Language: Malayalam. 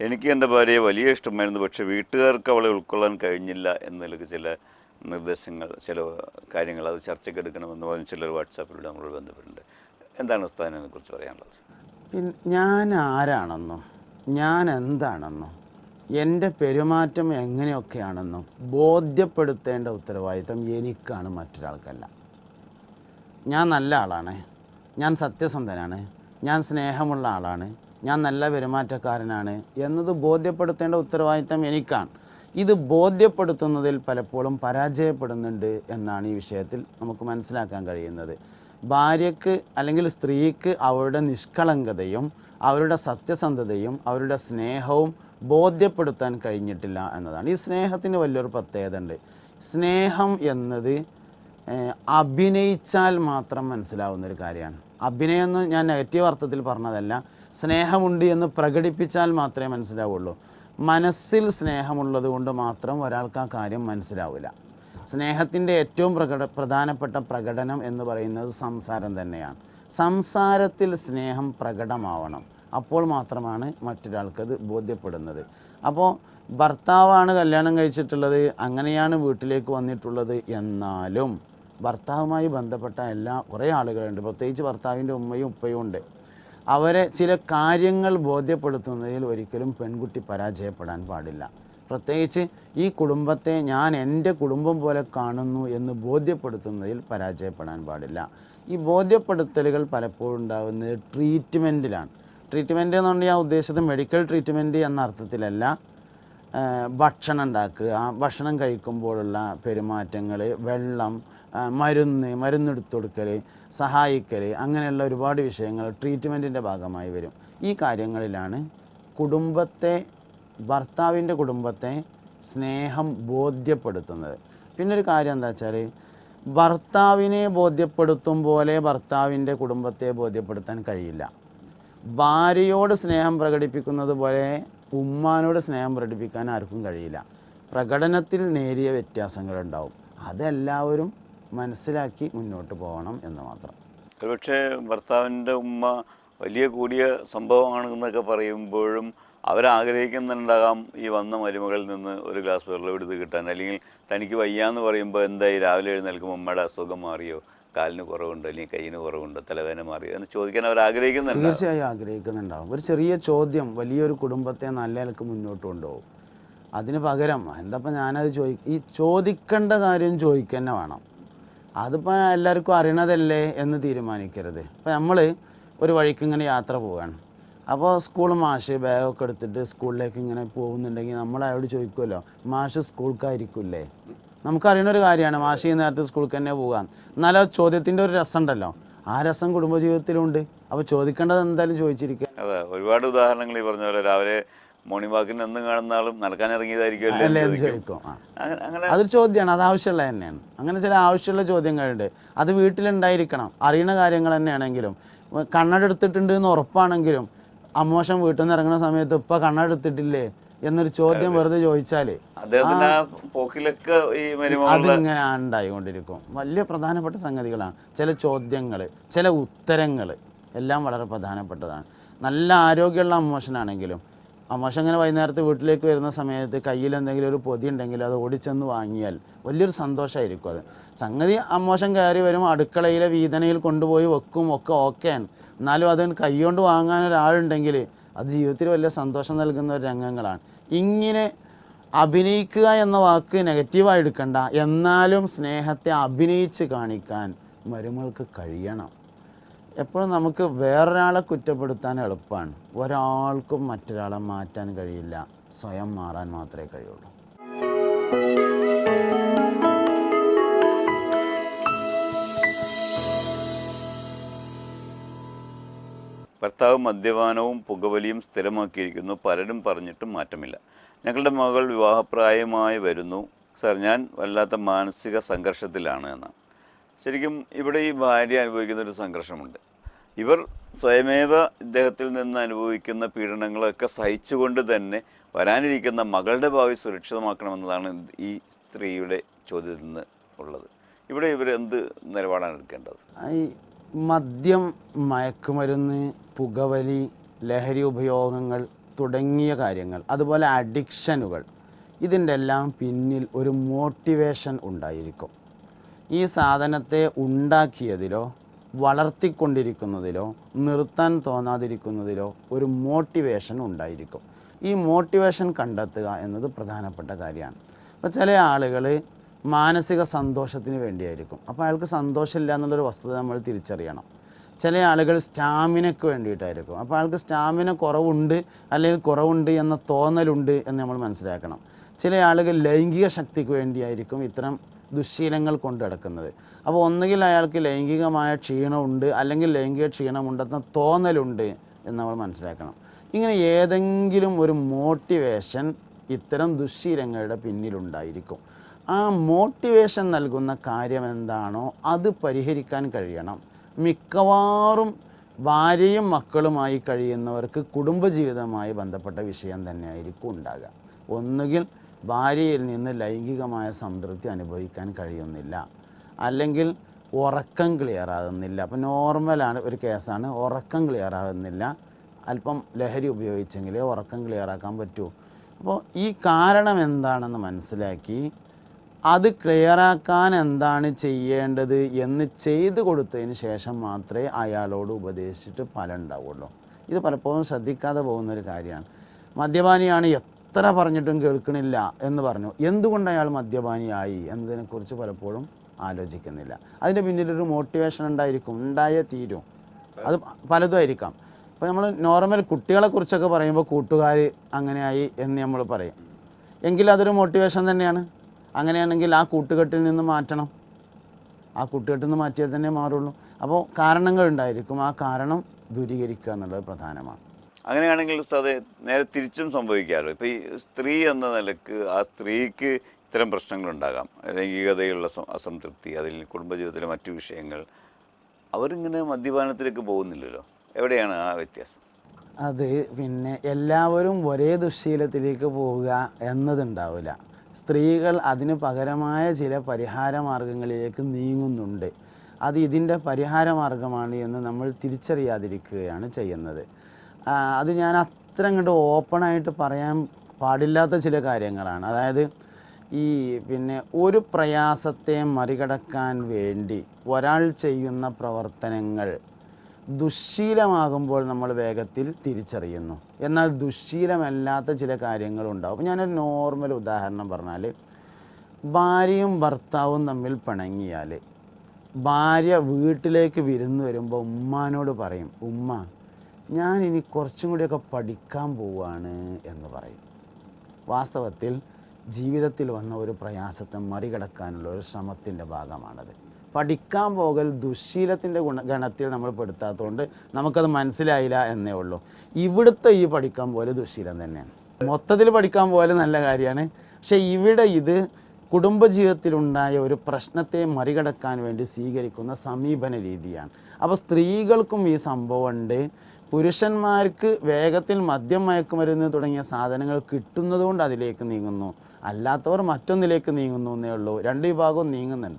എനിക്ക് എൻ്റെ ഭാര്യയെ വലിയ ഇഷ്ടമായിരുന്നു, പക്ഷേ വീട്ടുകാർക്ക് അവളെ ഉൾക്കൊള്ളാൻ കഴിഞ്ഞില്ല എന്നതിലേക്ക് ചില നിർദ്ദേശങ്ങൾ, ചില കാര്യങ്ങൾ അത് ചർച്ചയ്ക്ക് എടുക്കണമെന്ന് പറഞ്ഞ് ചിലർ വാട്സാപ്പിലൂടെ നമ്മളോട് ബന്ധപ്പെട്ടിട്ടുണ്ട്. എന്താണ് ഉസ്താദിനെ അതിനെക്കുറിച്ച് പറയാനുള്ളത്? പിന്നെ ഞാൻ ആരാണെന്നും ഞാൻ എന്താണെന്നും എൻ്റെ പെരുമാറ്റം എങ്ങനെയൊക്കെയാണെന്നും ബോധ്യപ്പെടുത്തേണ്ട ഉത്തരവാദിത്തം എനിക്കാണ്, മറ്റൊരാൾക്കല്ല. ഞാൻ നല്ല ആളാണ്, ഞാൻ സത്യസന്ധനാണ്, ഞാൻ സ്നേഹമുള്ള ആളാണ്, ഞാൻ നല്ല പെരുമാറ്റക്കാരനാണ് എന്നത് ബോധ്യപ്പെടുത്തേണ്ട ഉത്തരവാദിത്തം എനിക്കാണ്. ഇത് ബോധ്യപ്പെടുത്തുന്നതിൽ പലപ്പോഴും പരാജയപ്പെടുന്നുണ്ട് എന്നാണ് ഈ വിഷയത്തിൽ നമുക്ക് മനസ്സിലാക്കാൻ കഴിയുന്നത്. ഭാര്യയ്ക്ക് അല്ലെങ്കിൽ സ്ത്രീക്ക് അവരുടെ നിഷ്കളങ്കതയും അവരുടെ സത്യസന്ധതയും അവരുടെ സ്നേഹവും ബോധ്യപ്പെടുത്താൻ കഴിഞ്ഞിട്ടില്ല എന്നതാണ്. ഈ സ്നേഹത്തിന് വലിയൊരു പ്രത്യേകത ഉണ്ട്. സ്നേഹം എന്നത് അഭിനയിച്ചാൽ മാത്രം മനസ്സിലാവുന്നൊരു കാര്യമാണ്. അഭിനയം എന്ന് ഞാൻ നെഗറ്റീവ് അർത്ഥത്തിൽ പറഞ്ഞതല്ല, സ്നേഹമുണ്ട് എന്ന് പ്രകടിപ്പിച്ചാൽ മാത്രമേ മനസ്സിലാവുള്ളൂ. മനസ്സിൽ സ്നേഹമുള്ളത് കൊണ്ട് മാത്രം ഒരാൾക്ക് ആ കാര്യം മനസ്സിലാവില്ല. സ്നേഹത്തിൻ്റെ ഏറ്റവും പ്രധാനപ്പെട്ട പ്രകടനം എന്ന് പറയുന്നത് സംസാരം തന്നെയാണ്. സംസാരത്തിൽ സ്നേഹം പ്രകടമാവണം, അപ്പോൾ മാത്രമാണ് മറ്റൊരാൾക്കത് ബോധ്യപ്പെടുന്നത്. അപ്പോൾ ഭർത്താവാണ് കല്യാണം കഴിച്ചിട്ടുള്ളത്, അങ്ങനെയാണ് വീട്ടിലേക്ക് വന്നിട്ടുള്ളത്, എന്നാലും ഭർത്താവുമായി ബന്ധപ്പെട്ട കുറേ ആളുകളുണ്ട്, പ്രത്യേകിച്ച് ഭർത്താവിൻ്റെ ഉമ്മയും ഉപ്പയും ഉണ്ട്. അവരെ ചില കാര്യങ്ങൾ ബോധ്യപ്പെടുത്തുന്നതിൽ ഒരിക്കലും പെൺകുട്ടി പരാജയപ്പെടാൻ പാടില്ല. പ്രത്യേകിച്ച് ഈ കുടുംബത്തെ ഞാൻ എൻ്റെ കുടുംബം പോലെ കാണുന്നു എന്ന് ബോധ്യപ്പെടുത്തുന്നതിൽ പരാജയപ്പെടാൻ പാടില്ല. ഈ ബോധ്യപ്പെടുത്തലുകൾ പലപ്പോഴും ഉണ്ടാകുന്നത് ട്രീറ്റ്മെൻറ്റിലാണ്. ട്രീറ്റ്മെൻറ്റ് എന്ന് പറഞ്ഞാൽ ഞാൻ ഉദ്ദേശിച്ചത് മെഡിക്കൽ ട്രീറ്റ്മെൻറ്റ് എന്ന അർത്ഥത്തിലല്ല. ഭക്ഷണം ഉണ്ടാക്കുക, ഭക്ഷണം കഴിക്കുമ്പോഴുള്ള പെരുമാറ്റങ്ങൾ, വെള്ളം, മരുന്നെടുത്ത് കൊടുക്കൽ, സഹായിക്കൽ, അങ്ങനെയുള്ള ഒരുപാട് വിഷയങ്ങൾ ട്രീറ്റ്മെൻറ്റിൻ്റെ ഭാഗമായി വരും. ഈ കാര്യങ്ങളിലാണ് ഭർത്താവിൻ്റെ കുടുംബത്തെ സ്നേഹം ബോധ്യപ്പെടുത്തുന്നത്. പിന്നൊരു കാര്യം എന്താ വെച്ചാൽ, ഭർത്താവിനെ ബോധ്യപ്പെടുത്തും പോലെ ഭർത്താവിൻ്റെ കുടുംബത്തെ ബോധ്യപ്പെടുത്താൻ കഴിയില്ല. ഭാര്യയോട് സ്നേഹം പ്രകടിപ്പിക്കുന്നത് പോലെ ഉമ്മാനോട് സ്നേഹം പ്രകടിപ്പിക്കാൻ ആർക്കും കഴിയില്ല. പ്രകടനത്തിൽ നേരിയ വ്യത്യാസങ്ങളുണ്ടാവും. അതെല്ലാവരും മനസ്സിലാക്കി മുന്നോട്ട് പോകണം എന്ന് മാത്രം. ഒരുപക്ഷെ ഭർത്താവിൻ്റെ ഉമ്മ വലിയ കൂടിയ സംഭവമാണെന്നൊക്കെ പറയുമ്പോഴും അവരാഗ്രഹിക്കുന്നുണ്ടാകാം ഈ വന്ന മരുമകളിൽ നിന്ന് ഒരു ഗ്ലാസ് വെള്ളം എടുത്ത് കിട്ടാൻ, അല്ലെങ്കിൽ തനിക്ക് വയ്യാന്ന് പറയുമ്പോൾ എന്തായി രാവിലെ എഴുന്നേൽക്കുമ്പോൾ ഉമ്മയുടെ അസുഖം മാറിയോ, കാലിന് കുറവുണ്ടോ, അല്ലെങ്കിൽ കയ്യിന് കുറവുണ്ടോ, തലവേദന മാറിയോ എന്ന് ചോദിക്കാൻ അവർ ആഗ്രഹിക്കുന്നുണ്ട്. തീർച്ചയായും ആഗ്രഹിക്കുന്നുണ്ടാവും. ഒരു ചെറിയ ചോദ്യം വലിയൊരു കുടുംബത്തെ നല്ല നിലക്ക് മുന്നോട്ട് കൊണ്ടുപോകും. അതിന് പകരം എന്തപ്പം ഞാനത് ഈ ചോദിക്കേണ്ട കാര്യം ചോദിക്കുക വേണം. അതിപ്പോൾ എല്ലാവർക്കും അറിയണതല്ലേ എന്ന് തീരുമാനിക്കരുത്. ഇപ്പോൾ നമ്മൾ ഒരു വഴിക്ക് ഇങ്ങനെ യാത്ര പോവുകയാണ്. അപ്പോൾ സ്കൂൾ മാഷ് ബാഗൊക്കെ എടുത്തിട്ട് സ്കൂളിലേക്ക് ഇങ്ങനെ പോകുന്നുണ്ടെങ്കിൽ നമ്മൾ അയാളോട് ചോദിക്കുമല്ലോ, മാഷ് സ്കൂൾക്കായിരിക്കില്ലേ? നമുക്കറിയണൊരു കാര്യമാണ് മാഷ് ഈ നേരത്തെ സ്കൂൾക്ക് തന്നെ പോകാൻ. എന്നാലും ചോദ്യത്തിൻ്റെ ഒരു രസം ഉണ്ടല്ലോ, ആ രസം കുടുംബജീവിതത്തിലുണ്ട്. അപ്പോൾ ചോദിക്കേണ്ടത് എന്തായാലും ചോദിച്ചിരിക്കുക. അതെ, ഒരുപാട് ഉദാഹരണങ്ങൾ ഈ പറഞ്ഞ പോലെ രാവിലെ മോർണിംഗ് വാക്കിന് എന്നും കാണുന്ന ആളും നടക്കാൻ ഇറങ്ങിയതായിരിക്കും അല്ലേ എന്ന് ചോദിക്കും. അതൊരു ചോദ്യമാണ്, അത് ആവശ്യമുള്ള തന്നെയാണ്. അങ്ങനെ ചില ആവശ്യമുള്ള ചോദ്യങ്ങളുണ്ട്. അത് വീട്ടിലുണ്ടായിരിക്കണം. അറിയുന്ന കാര്യങ്ങൾ തന്നെയാണെങ്കിലും, കണ്ണടെടുത്തിട്ടുണ്ട് എന്ന് ഉറപ്പാണെങ്കിലും അമ്മോശം വീട്ടിൽ നിന്ന് ഇറങ്ങുന്ന സമയത്ത് ഇപ്പം കണ്ണടെടുത്തിട്ടില്ലേ എന്നൊരു ചോദ്യം വെറുതെ ചോദിച്ചാൽ അതിങ്ങനെ ഉണ്ടായിക്കൊണ്ടിരിക്കും. വലിയ പ്രധാനപ്പെട്ട സംഗതികളാണ് ചില ചോദ്യങ്ങൾ, ചില ഉത്തരങ്ങൾ എല്ലാം വളരെ പ്രധാനപ്പെട്ടതാണ്. നല്ല ആരോഗ്യമുള്ള അമ്മോശനാണെങ്കിലും അമ്മോശൻ ഇങ്ങനെ വൈകുന്നേരത്ത് വീട്ടിലേക്ക് വരുന്ന സമയത്ത് കയ്യിൽ എന്തെങ്കിലും ഒരു പൊതി ഉണ്ടെങ്കിൽ അത് ഓടിച്ചെന്ന് വാങ്ങിയാൽ വലിയൊരു സന്തോഷമായിരിക്കും. അത് സംഗതി അമ്മോശൻ കയറി വരും, അടുക്കളയിലെ വീതനയിൽ കൊണ്ടുപോയി വെക്കും, ഒക്കെ ഓക്കെയാണ്. എന്നാലും അത് കൈകൊണ്ട് വാങ്ങാൻ ഒരാളുണ്ടെങ്കിൽ അത് ജീവിതത്തിൽ വലിയ സന്തോഷം നൽകുന്ന ഒരു രംഗങ്ങളാണ്. ഇങ്ങനെ അഭിനയിക്കുക എന്ന വാക്ക് നെഗറ്റീവായി എടുക്കണ്ട, എന്നാലും സ്നേഹത്തെ അഭിനയിച്ച് കാണിക്കാൻ മരുമകൾക്ക് കഴിയണം. എപ്പോഴും നമുക്ക് വേറൊരാളെ കുറ്റപ്പെടുത്താൻ എളുപ്പമാണ്. ഒരാൾക്കും മറ്റൊരാളെ മാറ്റാൻ കഴിയില്ല, സ്വയം മാറാൻ മാത്രമേ കഴിയുള്ളൂ. ഭർത്താവ് മദ്യപാനവും പുകവലിയും സ്ഥിരമാക്കിയിരിക്കുന്നു. പലരും പറഞ്ഞിട്ടും മാറ്റമില്ല. ഞങ്ങളുടെ മകൾ വിവാഹപ്രായമായി വരുന്നു സാർ, ഞാൻ വല്ലാത്ത മാനസിക സംഘർഷത്തിലാണ് എന്നാണ്. ശരിക്കും ഇവിടെ ഈ ഭാര്യ അനുഭവിക്കുന്നൊരു സംഘർഷമുണ്ട്. ഇവർ സ്വയമേവ ഇദ്ദേഹത്തിൽ നിന്ന് അനുഭവിക്കുന്ന പീഡനങ്ങളൊക്കെ സഹിച്ചുകൊണ്ട് തന്നെ വരാനിരിക്കുന്ന മകളുടെ ഭാവി സുരക്ഷിതമാക്കണമെന്നതാണ് ഈ സ്ത്രീയുടെ ചോദ്യത്തിൽ നിന്ന് ഉള്ളത്. ഇവിടെ ഇവരെന്ത് നിലപാടാണ് എടുക്കേണ്ടത്? ഈ മദ്യം, മയക്കുമരുന്ന്, പുകവലി, ലഹരി ഉപയോഗങ്ങൾ തുടങ്ങിയ കാര്യങ്ങൾ, അതുപോലെ അഡിക്ഷനുകൾ, ഇതിൻ്റെ എല്ലാം പിന്നിൽ ഒരു മോട്ടിവേഷൻ ഉണ്ടായിരിക്കും. ഈ സാധനത്തെ ഉണ്ടാക്കിയതിലോ വളർത്തിക്കൊണ്ടിരിക്കുന്നതിലോ നിർത്താൻ തോന്നാതിരിക്കുന്നതിലോ ഒരു മോട്ടിവേഷൻ ഉണ്ടായിരിക്കും. ഈ മോട്ടിവേഷൻ കണ്ടെത്തുക എന്നത് പ്രധാനപ്പെട്ട കാര്യമാണ്. അപ്പോൾ ചില ആളുകൾ മാനസിക സന്തോഷത്തിന് വേണ്ടിയായിരിക്കും. അപ്പോൾ അയാൾക്ക് സന്തോഷമില്ല എന്നുള്ളൊരു വസ്തുത നമ്മൾ തിരിച്ചറിയണം. ചില ആളുകൾ സ്റ്റാമിനയ്ക്ക് വേണ്ടിയിട്ടായിരിക്കും. അപ്പോൾ അയാൾക്ക് സ്റ്റാമിന കുറവുണ്ട് അല്ലെങ്കിൽ കുറവുണ്ട് എന്ന തോന്നലുണ്ട് എന്ന് നമ്മൾ മനസ്സിലാക്കണം. ചില ആളുകൾ ലൈംഗിക ശക്തിക്ക് വേണ്ടിയായിരിക്കും ഇത്തരം ദുശ്ശീലങ്ങൾ കൊണ്ട് നടക്കുന്നത്. അപ്പോൾ ഒന്നുകിൽ അയാൾക്ക് ലൈംഗികമായ ക്ഷീണമുണ്ട് അല്ലെങ്കിൽ ലൈംഗിക ക്ഷീണമുണ്ടെന്ന തോന്നലുണ്ട് എന്ന് നമ്മൾ മനസ്സിലാക്കണം. ഇങ്ങനെ ഏതെങ്കിലും ഒരു മോട്ടിവേഷൻ ഇത്തരം ദുശ്ശീലങ്ങളുടെ പിന്നിലുണ്ടായിരിക്കും. ആ മോട്ടിവേഷൻ നൽകുന്ന കാര്യം എന്താണോ അത് പരിഹരിക്കാൻ കഴിയണം. മിക്കവാറും ഭാര്യയും മക്കളുമായി കഴിയുന്നവർക്ക് കുടുംബജീവിതവുമായി ബന്ധപ്പെട്ട വിഷയം തന്നെയായിരിക്കും ഉണ്ടാകുക. ഒന്നുകിൽ ഭാര്യയിൽ നിന്ന് ലൈംഗികമായ സംതൃപ്തി അനുഭവിക്കാൻ കഴിയുന്നില്ല, അല്ലെങ്കിൽ ഉറക്കം ക്ലിയർ ആകുന്നില്ല. അപ്പോൾ നോർമലാണ് ഒരു കേസാണ്, ഉറക്കം ക്ലിയർ ആകുന്നില്ല, അല്പം ലഹരി ഉപയോഗിച്ചെങ്കിലേ ഉറക്കം ക്ലിയറാക്കാൻ പറ്റൂ. അപ്പോൾ ഈ കാരണം എന്താണെന്ന് മനസ്സിലാക്കി അത് ക്ലിയറാക്കാൻ എന്താണ് ചെയ്യേണ്ടത് എന്ന് ചെയ്തു കൊടുത്തതിന് ശേഷം മാത്രമേ അയാളോട് ഉപദേശിച്ചിട്ട് ഫലം ഉണ്ടാവുള്ളൂ. ഇത് പലപ്പോഴും ശ്രദ്ധിക്കാതെ പോകുന്നൊരു കാര്യമാണ്. മദ്യപാനിയാണ്, എത്ര പറഞ്ഞിട്ടും കേൾക്കണില്ല എന്ന് പറഞ്ഞു. എന്തുകൊണ്ട് അയാൾ മദ്യപാനിയായി എന്നതിനെക്കുറിച്ച് പലപ്പോഴും ആലോചിക്കുന്നില്ല. അതിൻ്റെ പിന്നിലൊരു മോട്ടിവേഷൻ ഉണ്ടായിരിക്കും, ഉണ്ടായേ തീരും. അത് പലതും ആയിരിക്കാം. അപ്പോൾ നമ്മൾ നോർമൽ കുട്ടികളെക്കുറിച്ചൊക്കെ പറയുമ്പോൾ കൂട്ടുകാർ അങ്ങനെയായി എന്ന് നമ്മൾ പറയും. എങ്കിൽ അതൊരു മോട്ടിവേഷൻ തന്നെയാണ്. അങ്ങനെയാണെങ്കിൽ ആ കൂട്ടുകെട്ടിൽ നിന്ന് മാറ്റണം. ആ കൂട്ടുകെട്ടിൽ നിന്ന് മാറ്റിയാൽ തന്നെ മാറുള്ളൂ. അപ്പോൾ കാരണങ്ങൾ ഉണ്ടായിരിക്കും, ആ കാരണം ദൂരീകരിക്കുക എന്നുള്ളത് പ്രധാനമാണ്. അങ്ങനെയാണെങ്കിൽ ഉസ്താദേ, നേരെ തിരിച്ചും സംഭവിക്കാമല്ലോ. ഇപ്പോൾ ഈ സ്ത്രീ എന്ന നിലക്ക് ആ സ്ത്രീക്ക് ഇത്തരം പ്രശ്നങ്ങളുണ്ടാകാം, ലൈംഗികതയുള്ള അസംതൃപ്തി, അതിൽ കുടുംബജീവിതത്തിലെ മറ്റു വിഷയങ്ങൾ. അവരിങ്ങനെ മദ്യപാനത്തിലേക്ക് പോകുന്നില്ലല്ലോ. എവിടെയാണ് ആ വ്യത്യാസം? അത് പിന്നെ എല്ലാവരും ഒരേ ദുശ്ശീലത്തിലേക്ക് പോവുക എന്നതുണ്ടാവില്ല. സ്ത്രീകൾ അതിന് പകരമായ ചില പരിഹാര മാർഗങ്ങളിലേക്ക് നീങ്ങുന്നുണ്ട്. അത് ഇതിൻ്റെ പരിഹാര മാർഗമാണ് എന്ന് നമ്മൾ തിരിച്ചറിയാതിരിക്കുകയാണ് ചെയ്യുന്നത്. അത് ഞാൻ അത്ര അങ്ങോട്ട് ഓപ്പണായിട്ട് പറയാൻ പാടില്ലാത്ത ചില കാര്യങ്ങളാണ്. അതായത് ഈ പിന്നെ ഒരു പ്രയാസത്തെ മറികടക്കാൻ വേണ്ടി ഒരാൾ ചെയ്യുന്ന പ്രവർത്തനങ്ങൾ ദുശ്ശീലമാകുമ്പോൾ നമ്മൾ വേഗത്തിൽ തിരിച്ചറിയുന്നു. എന്നാൽ ദുശ്ശീലമല്ലാത്ത ചില കാര്യങ്ങളുണ്ടാവും. അപ്പോൾ ഞാനൊരു നോർമൽ ഉദാഹരണം പറഞ്ഞാൽ, ഭാര്യയും ഭർത്താവും തമ്മിൽ പിണങ്ങിയാൽ ഭാര്യ വീട്ടിലേക്ക് വിരുന്ന് വരുമ്പോൾ ഉമ്മാനോട് പറയും, ഉമ്മ ഞാൻ ഇനി കുറച്ചും കൂടിയൊക്കെ പഠിക്കാൻ പോവാണ് എന്ന് പറയും. വാസ്തവത്തിൽ ജീവിതത്തിൽ വന്ന ഒരു പ്രയാസത്തെ മറികടക്കാനുള്ള ഒരു ശ്രമത്തിൻ്റെ ഭാഗമാണത്. പഠിക്കാൻ പോകൽ ദുശ്ശീലത്തിൻ്റെ ഗണത്തിൽ നമ്മൾ പെടുത്താത്തതുകൊണ്ട് നമുക്കത് മനസ്സിലായില്ല എന്നേ ഉള്ളൂ. ഇവിടുത്തെ ഈ പഠിക്കാൻ പോലെ ദുശ്ശീലം തന്നെയാണ്. മൊത്തത്തിൽ പഠിക്കാൻ പോലെ നല്ല കാര്യമാണ്. പക്ഷേ ഇവിടെ ഇത് കുടുംബജീവിതത്തിലുണ്ടായ ഒരു പ്രശ്നത്തെ മറികടക്കാൻ വേണ്ടി സ്വീകരിക്കുന്ന സമീപന രീതിയാണ്. അപ്പോൾ സ്ത്രീകൾക്കും ഈ സംഭവമുണ്ട്. പുരുഷന്മാർക്ക് വേഗത്തിൽ മദ്യം, മയക്കുമരുന്ന് തുടങ്ങിയ സാധനങ്ങൾ കിട്ടുന്നതുകൊണ്ട് അതിലേക്ക് നീങ്ങുന്നു, അല്ലാത്തവർ മറ്റൊന്നിലേക്ക് നീങ്ങുന്നു എന്നേ ഉള്ളൂ. രണ്ട് വിഭാഗവും നീങ്ങുന്നുണ്ട്.